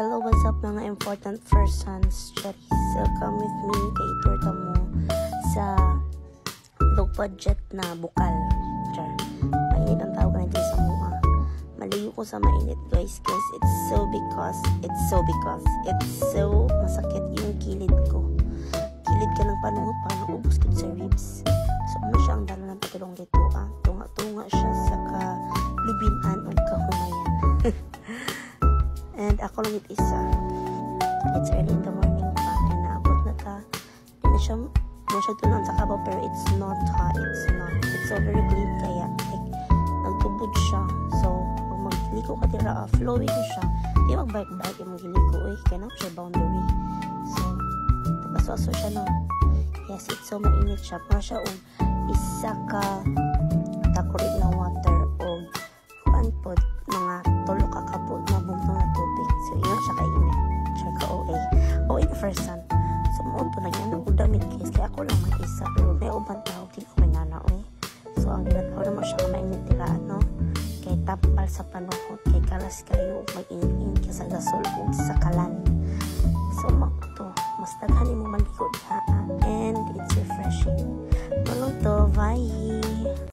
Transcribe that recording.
Hello, what's up mga important persons? Charis, come with me kay tour ka mo sa low budget na bukal. Char, mainit ang tawag natin sa mua. Malayo ko sa mainit guys it's so masakit yung kilid ko. Kilid ka ng panuhot para naubos ko sa ribs. So ano siya ang dala ng patulong dito tunga-tunga siya sa kalubinan o kahumayan. And ako lang isa. It's early in the morning pa. And naabot na ta. Hindi na siya tunan sa kabaw pero it's not hot. It's so very clean kaya like, nagtubod siya. So, pag magligo ka tira, flowing siya. Di mag-bike-bike yung magligo kaya na siya boundary. So, tapaso siya no. Yes, it's so mainit siya. Para siya isa ka takurig na water o kuanpod mga tulo ka kapod na bugtong na tubig. So, yun siya kainit. Siya ka OA na first son. So, maunto na yan. Nagudamit guys. Kaya ako lang mag-isa. Pero may ubang tao. Hindi ko may nanao So, ang ginatawa naman siya ka mainit tiraan, no? Kay tapal sa panuhot. Kay kalas kayo. Mag-init ka sa gasol o sa kalan. So, makto. Mas daghanin mo maligo diha. And it's refreshing. Malong to. Bye!